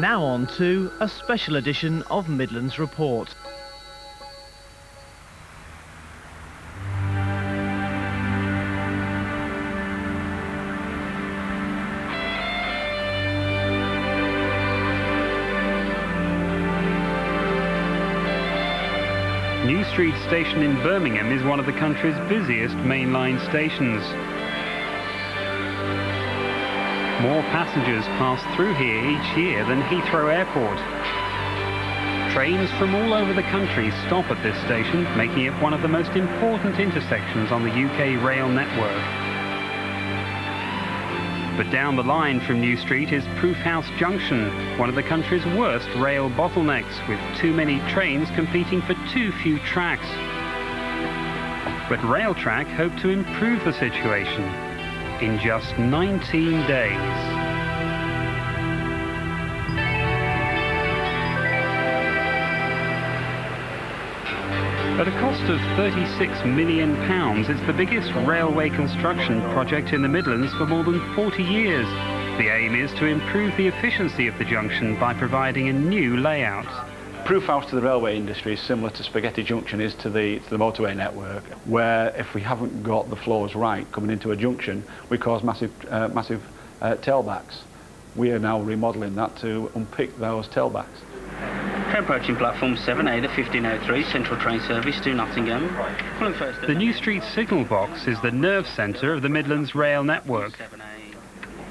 Now on to a special edition of Midlands Report. New Street station in Birmingham is one of the country's busiest mainline stations. More passengers pass through here each year than Heathrow Airport. Trains from all over the country stop at this station, making it one of the most important intersections on the UK rail network. But down the line from New Street is Proof House Junction, one of the country's worst rail bottlenecks, with too many trains competing for too few tracks. But Railtrack hope to improve the situation in just 19 days. At a cost of £36 million, it's the biggest railway construction project in the Midlands for more than 40 years. The aim is to improve the efficiency of the junction by providing a new layout. Proof House to the railway industry is similar to Spaghetti Junction is to the motorway network, where if we haven't got the flows right coming into a junction, we cause massive tailbacks. We are now remodelling that to unpick those tailbacks. Approaching platform 7A, the 1503 Central Train Service to Nottingham. The New Street signal box is the nerve centre of the Midlands rail network.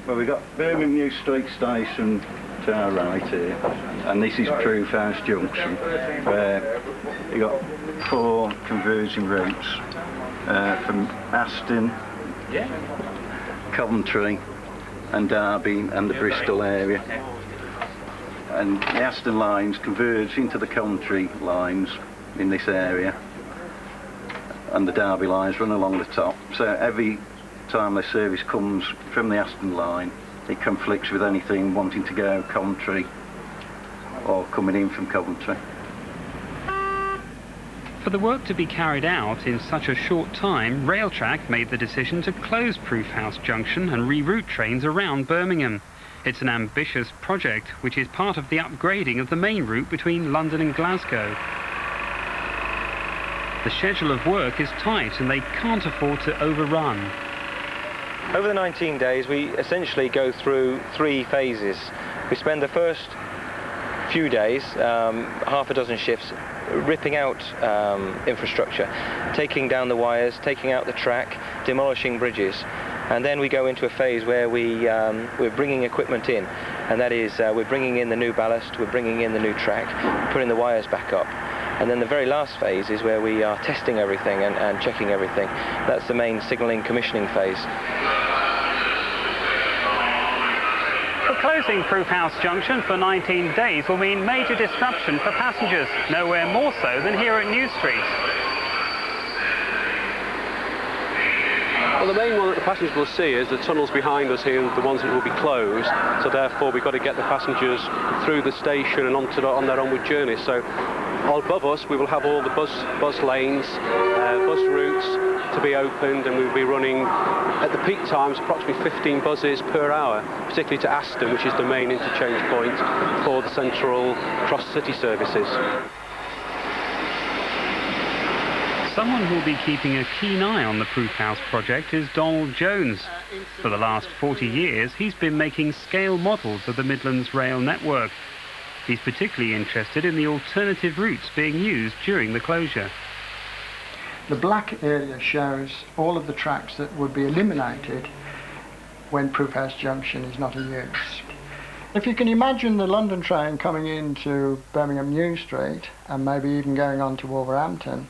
Well, we've got Birmingham New Street station to our right here, and this is Proof House Junction, where you've got 4 converging routes from Aston, Coventry and Derby and the Bristol area. And the Aston lines converge into the Coventry lines in this area, and the Derby lines run along the top. So every time the service comes from the Aston line, it conflicts with anything wanting to go Coventry or coming in from Coventry. For the work to be carried out in such a short time, Railtrack made the decision to close Proof House Junction and reroute trains around Birmingham. It's an ambitious project which is part of the upgrading of the main route between London and Glasgow. The schedule of work is tight and they can't afford to overrun. Over the 19 days we essentially go through 3 phases. We spend the first few days, half a dozen shifts, ripping out infrastructure, taking down the wires, taking out the track, demolishing bridges. And then we go into a phase where we're bringing equipment in, and that is we're bringing in the new ballast, we're bringing in the new track, putting the wires back up. And then the very last phase is where we are testing everything and checking everything. That's the main signalling commissioning phase. But closing Proof House Junction for 19 days will mean major disruption for passengers, nowhere more so than here at New Street. Well, the main one that the passengers will see is the tunnels behind us here, the ones that will be closed. So therefore, we've got to get the passengers through the station and on their onward journey. So above us, we will have all the bus lanes, bus routes to be opened, and we will be running at the peak times approximately 15 buses per hour, particularly to Aston, which is the main interchange point for the central cross-city services. Someone who will be keeping a keen eye on the Proof House project is Donald Jones. For the last 40 years, he's been making scale models of the Midlands rail network. He's particularly interested in the alternative routes being used during the closure. The black area shows all of the tracks that would be eliminated when Proof House Junction is not in use. If you can imagine the London train coming into Birmingham New Street and maybe even going on to Wolverhampton,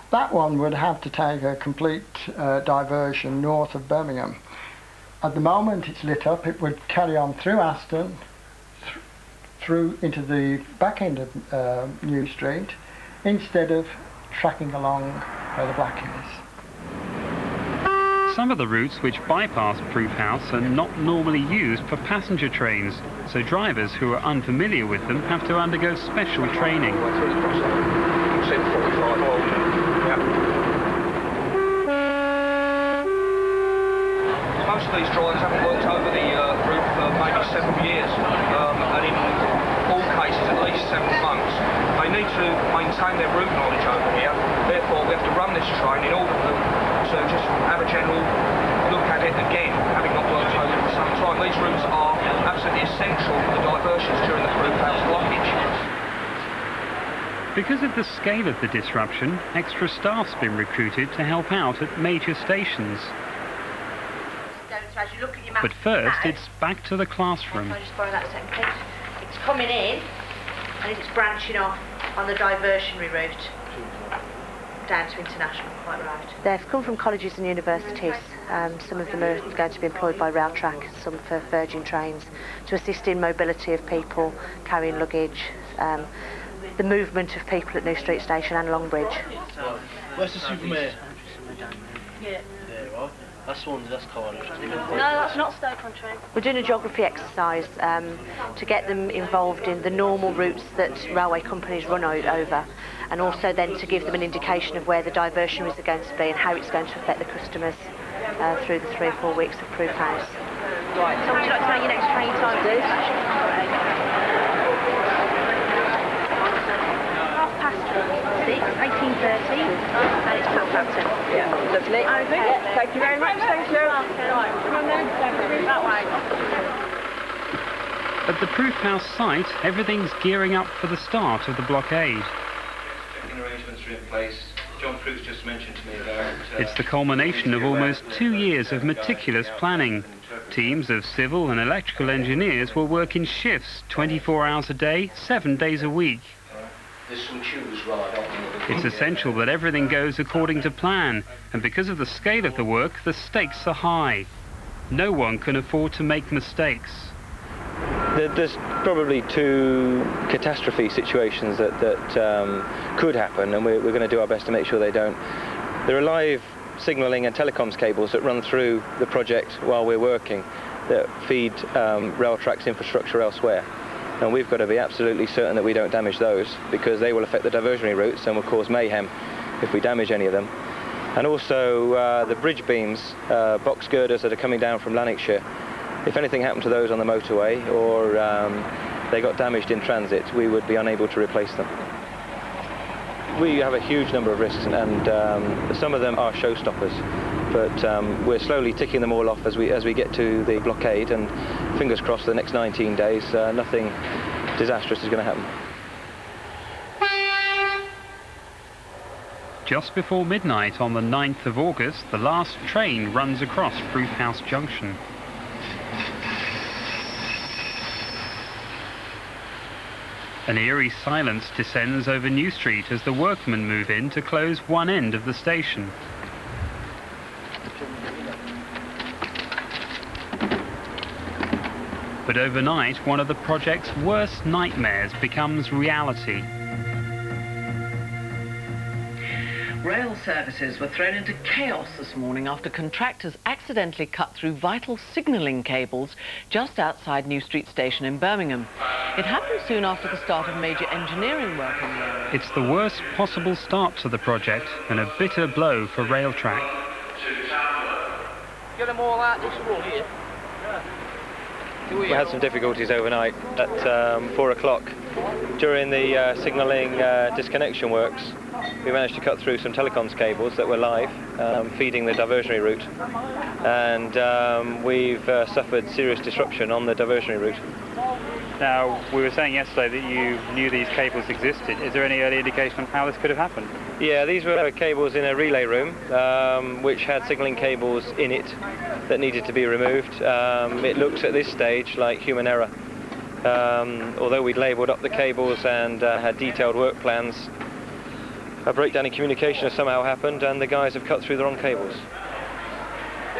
that one would have to take a complete diversion north of Birmingham. At the moment it's lit up, it would carry on through Aston, through into the back end of New Street, instead of tracking along where the black is. Some of the routes which bypass Proof House are not normally used for passenger trains, so drivers who are unfamiliar with them have to undergo special training. Most of these drawings haven't worked over the route for maybe 7 years, and in all cases, at least 7 months. They need to maintain their route knowledge over here. Therefore, we have to run this train in order to just have a general look at it again, having not worked over it for some time. These routes are absolutely essential for the diversions during the Proof House blockage. Because of the scale of the disruption, extra staff's been recruited to help out at major stations. As you look at your map, But first, it's back to the classroom. I'll just borrow that second page. It's coming in and it's branching off on the diversionary route down to international, quite right. They've come from colleges and universities. Some of them are going to be employed by Railtrack, some for Virgin Trains, to assist in mobility of people carrying luggage, the movement of people at New Street Station and Longbridge. Where's the supermare? Yeah. That's Cardiff. No, that's not Stoke-on-Trent. We're doing a geography exercise to get them involved in the normal routes that railway companies run over, and also then to give them an indication of where the diversionaries are going to be and how it's going to affect the customers through the 3 or 4 weeks of Proof House. Right, so would you like to know your next train time, please? 6, 18:30, and it's Southampton. Yeah, lovely. Okay. Yeah, thank you very much. Thank you. Right, come on then. That way. At the Proof House site, everything's gearing up for the start of the blockade. Checking arrangements are in place. John Fruit's just mentioned to me about... It's the culmination of almost 2 years of meticulous planning. Teams of civil and electrical engineers will work in shifts, 24 hours a day, 7 days a week. There's some tunes right on. It's essential that everything goes according to plan, and because of the scale of the work, the stakes are high. No one can afford to make mistakes. There's probably 2 catastrophe situations that could happen, and we're going to do our best to make sure they don't. There are live signalling and telecoms cables that run through the project while we're working that feed Railtrack's infrastructure elsewhere. And we've got to be absolutely certain that we don't damage those, because they will affect the diversionary routes and will cause mayhem if we damage any of them. And also the bridge beams, box girders that are coming down from Lanarkshire, if anything happened to those on the motorway or they got damaged in transit, we would be unable to replace them. We have a huge number of risks, and some of them are showstoppers. But we're slowly ticking them all off as we get to the blockade, and fingers crossed the next 19 days nothing disastrous is going to happen. Just before midnight on the 9th of August, the last train runs across Proof House Junction. An eerie silence descends over New Street as the workmen move in to close one end of the station. But overnight, one of the project's worst nightmares becomes reality. Rail services were thrown into chaos this morning after contractors accidentally cut through vital signalling cables just outside New Street Station in Birmingham. It happened soon after the start of major engineering work in the area. It's the worst possible start to the project and a bitter blow for Railtrack. Get them all out this road here. We had some difficulties overnight at 4 o'clock. During the signalling disconnection works, we managed to cut through some telecoms cables that were live, feeding the diversionary route, and we've suffered serious disruption on the diversionary route. Now, we were saying yesterday that you knew these cables existed. Is there any early indication of how this could have happened? Yeah, these were cables in a relay room, which had signalling cables in it that needed to be removed. It looks at this stage like human error. Although we'd labelled up the cables and had detailed work plans, a breakdown in communication has somehow happened, and the guys have cut through the wrong cables.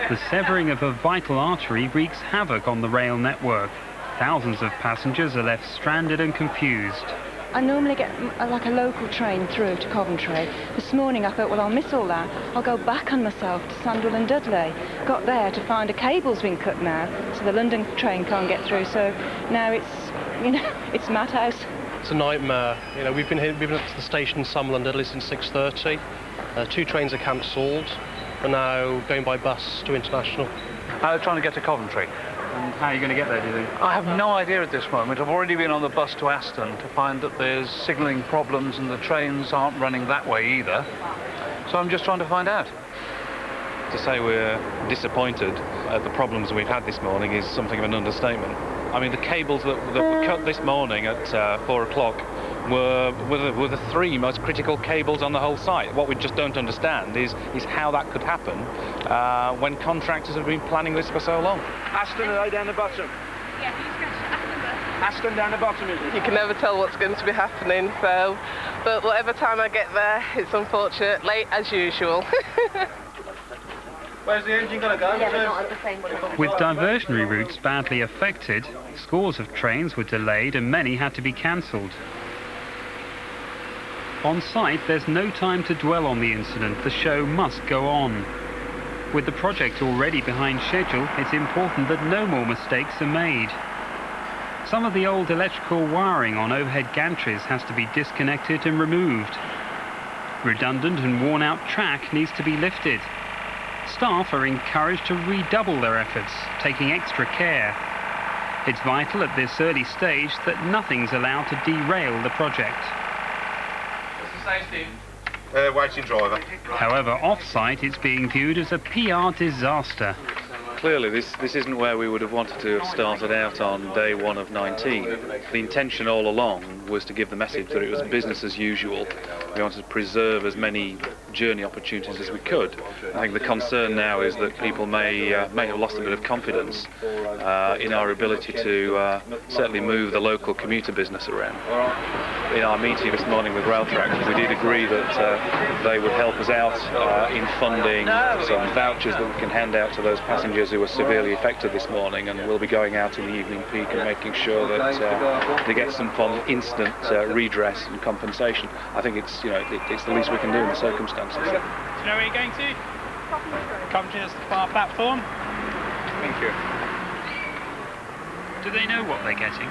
The severing of a vital artery wreaks havoc on the rail network. Thousands of passengers are left stranded and confused. I normally get like a local train through to Coventry. This morning I thought, well, I'll miss all that. I'll go back on myself to Sandwell and Dudley. Got there to find a cable's been cut now, so the London train can't get through. So now it's, you know, it's madhouse. It's a nightmare. You know, we've been up to the station in Sandwell and Dudley since 6:30. 2 trains are cancelled. We're now going by bus to International. Trying to get to Coventry. And how are you going to get there, do you think? I have no idea at this moment. I've already been on the bus to Aston to find that there's signalling problems and the trains aren't running that way either. So I'm just trying to find out. To say we're disappointed at the problems we've had this morning is something of an understatement. I mean, the cables that were cut this morning at 4 o'clock were the three most critical cables on the whole site. What we just don't understand is how that could happen when contractors have been planning this for so long. Aston, are they down the bottom? Yeah, Aston down the bottom, is it? You can never tell what's going to be happening, so, but whatever time I get there, it's unfortunate, late as usual. Where's the engine going to go? Yeah, but not at the same time. With diversionary routes badly affected, scores of trains were delayed and many had to be cancelled. On site, there's no time to dwell on the incident. The show must go on. With the project already behind schedule, it's important that no more mistakes are made. Some of the old electrical wiring on overhead gantries has to be disconnected and removed. Redundant and worn-out track needs to be lifted. Staff are encouraged to redouble their efforts, taking extra care. It's vital at this early stage that nothing's allowed to derail the project. What's the safety? Waiting driver. However, off-site it's being viewed as a PR disaster. Clearly, this isn't where we would have wanted to have started out on day 1 of 19. The intention all along was to give the message that it was business as usual. We wanted to preserve as many journey opportunities as we could. I think the concern now is that people may have lost a bit of confidence in our ability to certainly move the local commuter business around. In our meeting this morning with Railtrack, we did agree that they would help us out in funding some vouchers that we can hand out to those passengers who were severely affected this morning, and we'll be going out in the evening peak and making sure that they get some form of instant redress and compensation. I think it's it's the least we can do in the circumstances. Do you know where you're going to? Coventry, the far platform. Thank you. Do they know what they're getting?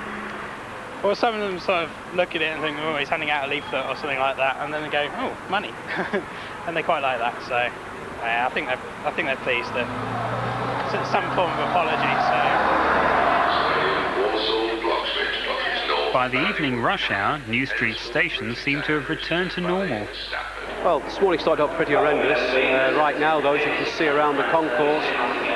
Well, some of them sort of look at it and think, oh, he's handing out a leaflet or something like that, and then they go, oh, money, and they quite like that. So I think they're pleased that it's some form of apology. So by the evening rush hour, New Street stations seem to have returned to normal. Well, this morning started off pretty horrendous. Right now, though, as you can see around the concourse,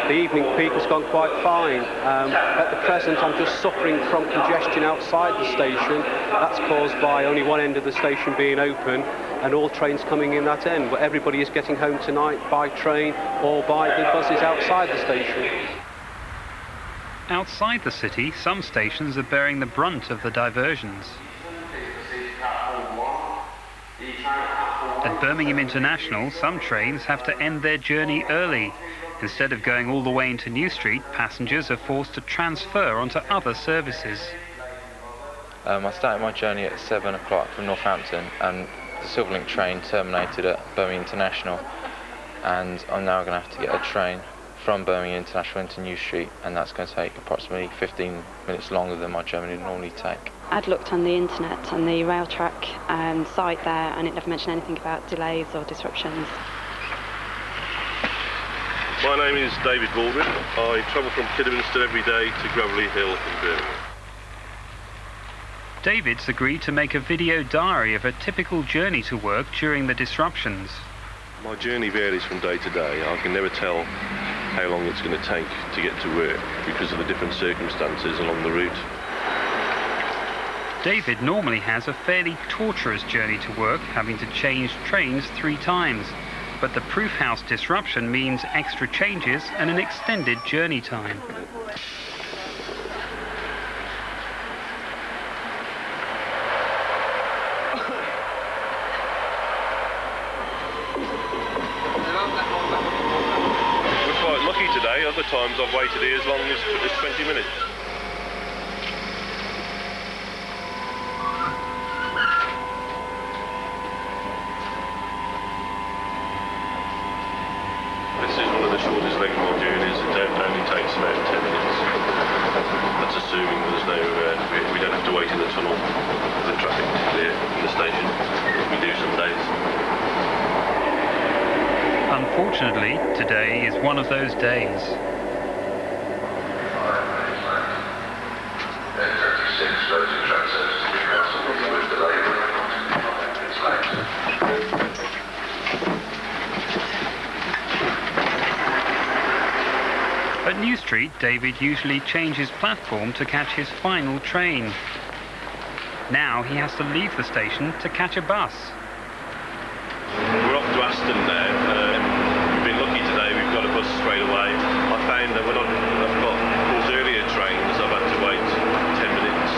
the evening peak has gone quite fine. At the present, I'm just suffering from congestion outside the station. That's caused by only one end of the station being open and all trains coming in that end. But everybody is getting home tonight by train or by the buses outside the station. Outside the city, some stations are bearing the brunt of the diversions. At Birmingham International, some trains have to end their journey early. Instead of going all the way into New Street, passengers are forced to transfer onto other services. I started my journey at 7 o'clock from Northampton, and the Silverlink train terminated at Birmingham International, and I'm now going to have to get a train from Birmingham International into New Street, and that's going to take approximately 15 minutes longer than my journey would normally take. I'd looked on the internet on the Railtrack site there, and it never mentioned anything about delays or disruptions. My name is David Baldwin. I travel from Kidderminster every day to Gravelly Hill in Birmingham. David's agreed to make a video diary of a typical journey to work during the disruptions. My journey varies from day to day. I can never tell how long it's going to take to get to work because of the different circumstances along the route. David normally has a fairly torturous journey to work, having to change trains 3 times. But the Proof House disruption means extra changes and an extended journey time. We're quite lucky today. Other times I've waited here as long as 20 minutes. This is one of the shortest leg of my journeys. It only takes about 10 minutes. That's assuming there's no, we don't have to wait in the tunnel for the traffic to clear in the station, as we do some days. Unfortunately, today is one of those days. At New Street, David usually changes platform to catch his final train. Now he has to leave the station to catch a bus. We're off to Aston now. We've been lucky today, we've got a bus straight away. I found that when I've got those earlier trains, I've had to wait 10 minutes.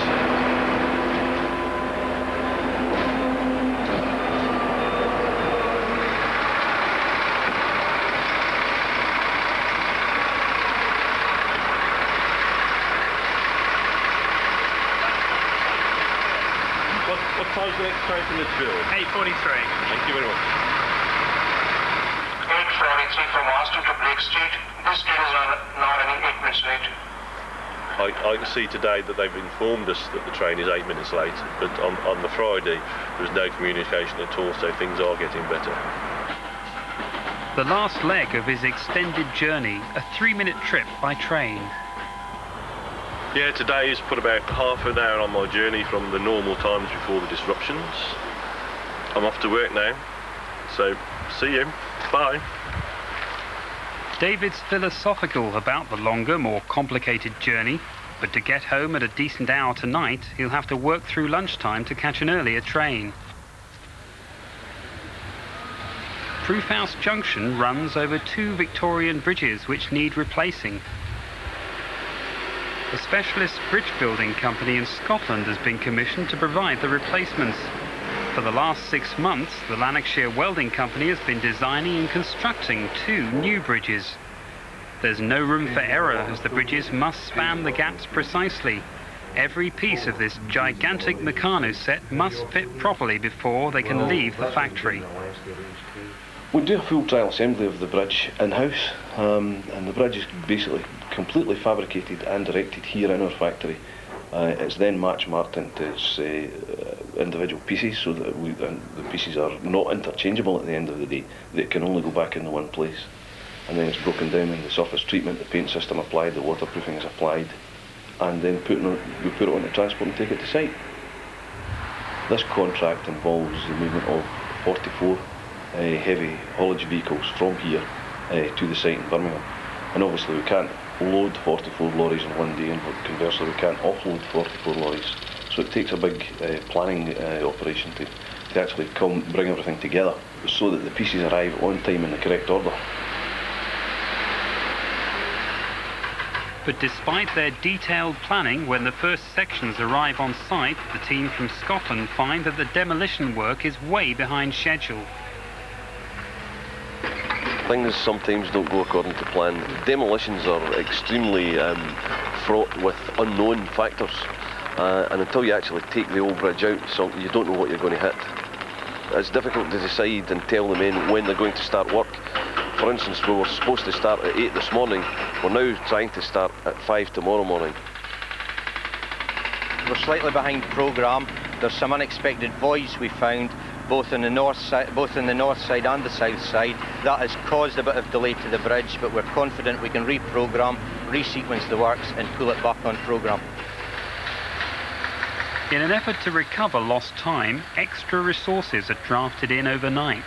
What time's the next train from Lichfield? 8:43. Thank you very much. 8:43 from Aston to Blake Street. This train is now running 8 minutes late. I can see today that they've informed us that the train is 8 minutes late, but on the Friday there was no communication at all, so things are getting better. The last leg of his extended journey, a 3-minute trip by train. Yeah, today has put about half an hour on my journey from the normal times before the disruptions. I'm off to work now, so see you. Bye. David's philosophical about the longer, more complicated journey, but to get home at a decent hour tonight, he'll have to work through lunchtime to catch an earlier train. Proof House Junction runs over 2 Victorian bridges which need replacing. A specialist bridge building company in Scotland has been commissioned to provide the replacements. For the last 6 months, the Lanarkshire Welding Company has been designing and constructing 2 new bridges. There's no room for error as the bridges must span the gaps precisely. Every piece of this gigantic Meccano set must fit properly before they can leave the factory. We do a full trial assembly of the bridge in-house, and the bridge is basically completely fabricated and erected here in our factory. It's then match-marked into its individual pieces so that the pieces are not interchangeable at the end of the day. They can only go back into one place. And then it's broken down in the surface treatment, the paint system applied, the waterproofing is applied, and then we put it on the transport and take it to site. This contract involves the movement of 44 heavy haulage vehicles from here to the site in Birmingham. And obviously we can't load 44 lorries in one day, and conversely we can't offload 44 lorries. So it takes a big planning operation to actually bring everything together so that the pieces arrive on time in the correct order. But despite their detailed planning, when the first sections arrive on site, the team from Scotland find that the demolition work is way behind schedule. Things sometimes don't go according to plan. Demolitions are extremely fraught with unknown factors, and until you actually take the old bridge out, so you don't know what you're going to hit. It's difficult to decide and tell the men when they're going to start work. For instance, we were supposed to start at 8 this morning. We're now trying to start at 5 tomorrow morning. We're slightly behind programme. There's some unexpected voids we found, both on the north side and the south side. That has caused a bit of delay to the bridge, but we're confident we can reprogram, resequence the works and pull it back on programme. In an effort to recover lost time, extra resources are drafted in overnight.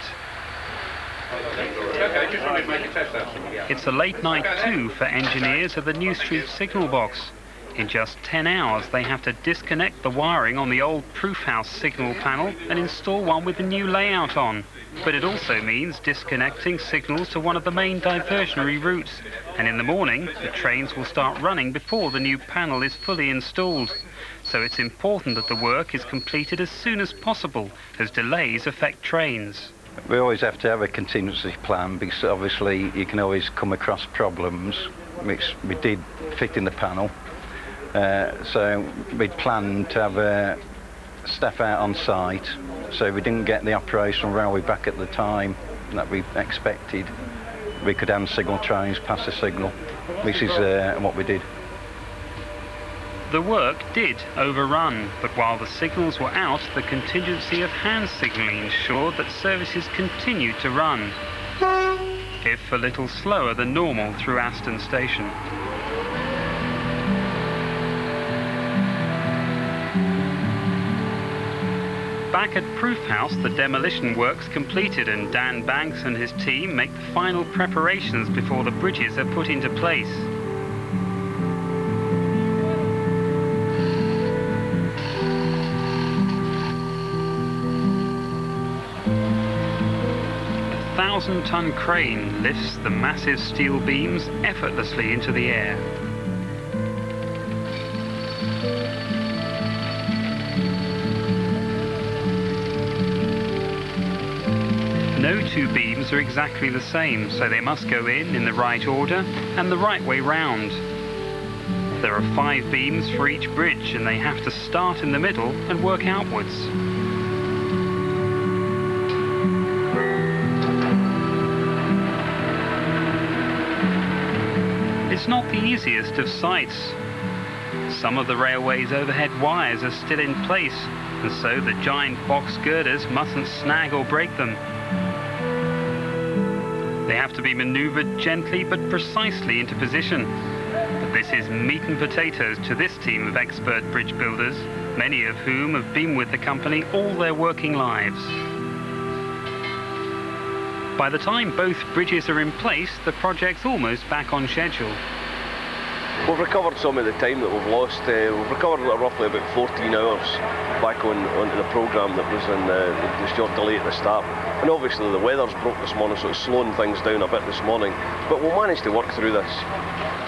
It's a late night too for engineers at the New Street signal box. In just 10 hours they have to disconnect the wiring on the old Proof House signal panel and install one with the new layout on. But it also means disconnecting signals to one of the main diversionary routes. And in the morning the trains will start running before the new panel is fully installed. So it's important that the work is completed as soon as possible, as delays affect trains. We always have to have a contingency plan because obviously you can always come across problems, which we did fit in the panel. So we'd planned to have staff out on site, so we didn't get the operational railway back at the time that we expected. We could hand signal trains past the signal, which is what we did. The work did overrun, but while the signals were out, the contingency of hand signalling ensured that services continued to run, if a little slower than normal through Aston Station. Back at Proof House, the demolition work's completed and Dan Banks and his team make the final preparations before the bridges are put into place. 1,000-ton crane lifts the massive steel beams effortlessly into the air. No two beams are exactly the same, so they must go in the right order and the right way round. There are 5 beams for each bridge, and they have to start in the middle and work outwards. It's not the easiest of sights. Some of the railway's overhead wires are still in place, and so the giant box girders mustn't snag or break them. They have to be manoeuvred gently but precisely into position. But this is meat and potatoes to this team of expert bridge builders, many of whom have been with the company all their working lives. By the time both bridges are in place, the project's almost back on schedule. We've recovered some of the time that we've lost. We've recovered roughly about 14 hours back onto the programme that was in the short delay at the start. And obviously the weather's broke this morning, so it's slowing things down a bit this morning. But we'll manage to work through this.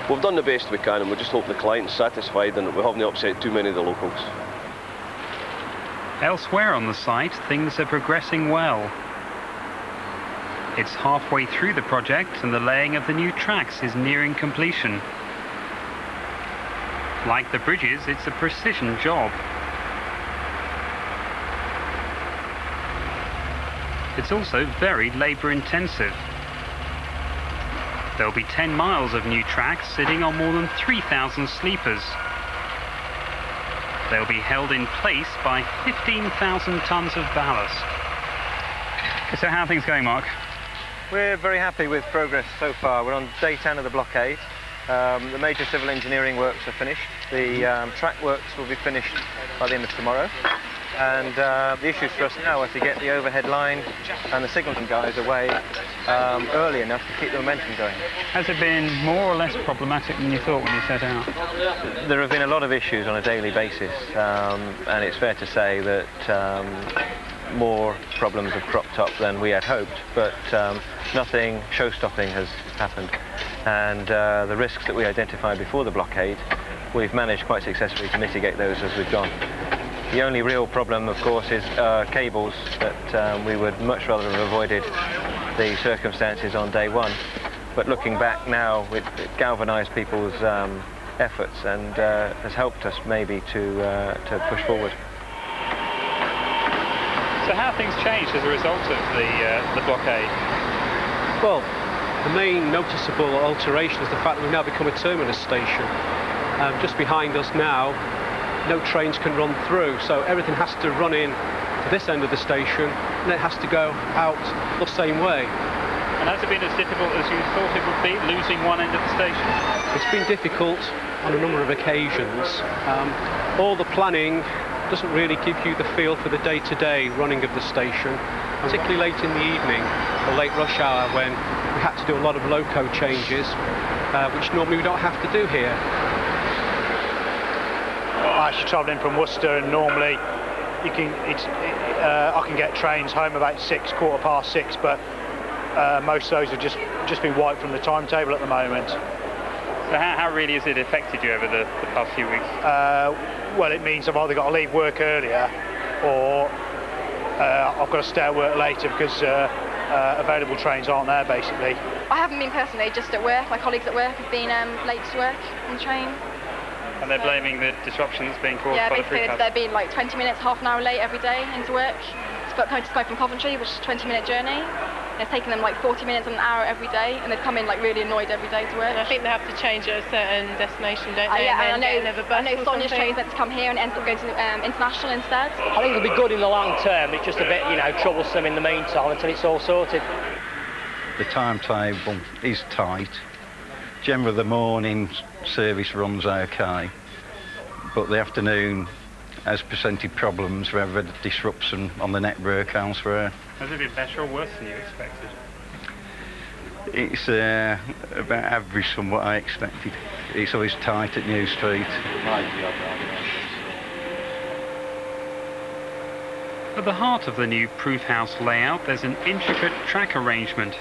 We've done the best we can, and we just hope the client's satisfied and that we haven't upset too many of the locals. Elsewhere on the site, things are progressing well. It's halfway through the project and the laying of the new tracks is nearing completion. Like the bridges, it's a precision job. It's also very labour-intensive. There'll be 10 miles of new tracks sitting on more than 3,000 sleepers. They'll be held in place by 15,000 tonnes of ballast. So how are things going, Mark? We're very happy with progress so far. We're on day 10 of the blockade. The major civil engineering works are finished. The track works will be finished by the end of tomorrow. And the issues for us now are to get the overhead line and the signalling guys away early enough to keep the momentum going. Has it been more or less problematic than you thought when you set out? There have been a lot of issues on a daily basis, and it's fair to say that more problems have cropped up than we had hoped, but nothing show-stopping has happened. And the risks that we identified before the blockade, we've managed quite successfully to mitigate those as we've gone. The only real problem, of course, is cables that we would much rather have avoided the circumstances on day 1. But looking back now, it galvanised people's efforts and has helped us maybe to push forward. So how have things changed as a result of the blockade? Well, the main noticeable alteration is the fact that we've now become a terminus station. Just behind us now, no trains can run through, so everything has to run in to this end of the station, and it has to go out the same way. And has it been as difficult as you thought it would be, losing one end of the station? It's been difficult on a number of occasions. All the planning doesn't really give you the feel for the day-to-day running of the station, particularly late in the evening or late rush hour when we had to do a lot of loco changes, which normally we don't have to do here. I'm actually travelling from Worcester, and normally I can get trains home about 6, 6:15, but most of those have just been wiped from the timetable at the moment. So how really has it affected you over the past few weeks? Well, it means I've either got to leave work earlier, or I've got to stay at work later because available trains aren't there, basically. I haven't been personally, just at work. My colleagues at work have been late to work on the train. And they're blaming the disruption that's being caused by the Proof House? Yeah, basically they're being like 20 minutes, half an hour late every day into work. Coming to Smoke from Coventry, which is a 20-minute journey. It's taking them like 40 minutes and an hour every day, and they've come in like really annoyed every day to work. And I think they have to change at a certain destination, don't they? Yeah, and I know Sonia's train's meant to come here and ends up going to International instead. I think it'll be good in the long term. It's just a bit, troublesome in the meantime until it's all sorted. The timetable is tight. Generally the morning service runs okay, but the afternoon has presented problems where we've had disruption on the network elsewhere. Has it been better or worse than you expected? It's about average from what I expected. It's always tight at New Street. At the heart of the new Proof House layout, there's an intricate track arrangement.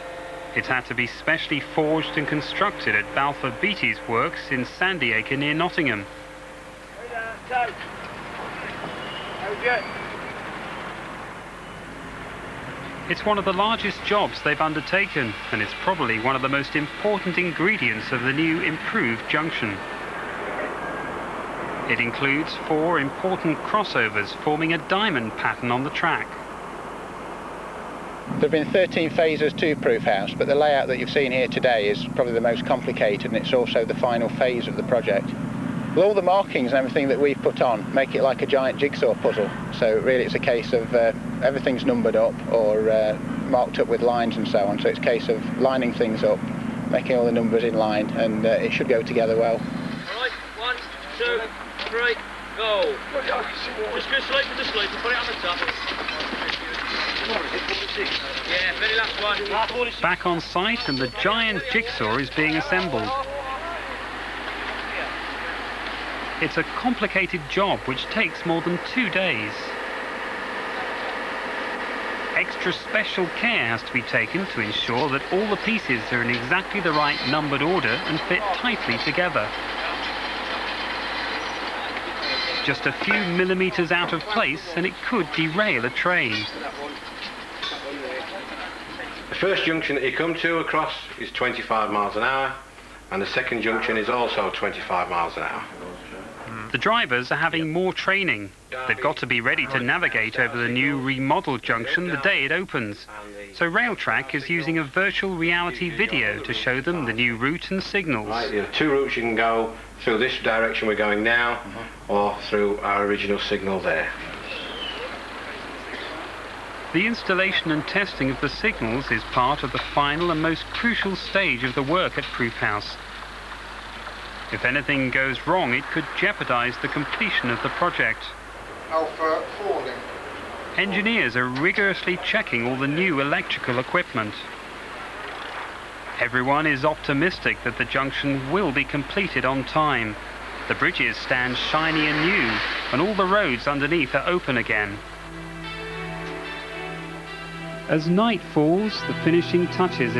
It had to be specially forged and constructed at Balfour Beatty's works in Sandyacre near Nottingham. It's one of the largest jobs they've undertaken, and it's probably one of the most important ingredients of the new improved junction. It includes 4 important crossovers forming a diamond pattern on the track. There have been 13 phases to Proof House, but the layout that you've seen here today is probably the most complicated, and it's also the final phase of the project. With all the markings and everything that we've put on, make it like a giant jigsaw puzzle. So really it's a case of everything's numbered up or marked up with lines and so on. So it's a case of lining things up, making all the numbers in line, and it should go together well. All right, 1, 2, 3, go. Just go slope to the slope and put it on the top. Yeah, very last one. Back on site, and the giant jigsaw is being assembled. It's a complicated job which takes more than 2 days. Extra special care has to be taken to ensure that all the pieces are in exactly the right numbered order and fit tightly together. Just a few millimetres out of place and it could derail a train. The first junction that you come to across is 25 miles an hour, and the second junction is also 25 miles an hour. The drivers are having more training. They've got to be ready to navigate over the new remodeled junction the day it opens. So Railtrack is using a virtual reality video to show them the new route and signals. Right, there are 2 routes you can go, through this direction we're going now, or through our original signal there. The installation and testing of the signals is part of the final and most crucial stage of the work at Proof House. If anything goes wrong, it could jeopardise the completion of the project. Alpha falling. Engineers are rigorously checking all the new electrical equipment. Everyone is optimistic that the junction will be completed on time. The bridges stand shiny and new, and all the roads underneath are open again. As night falls, the finishing touches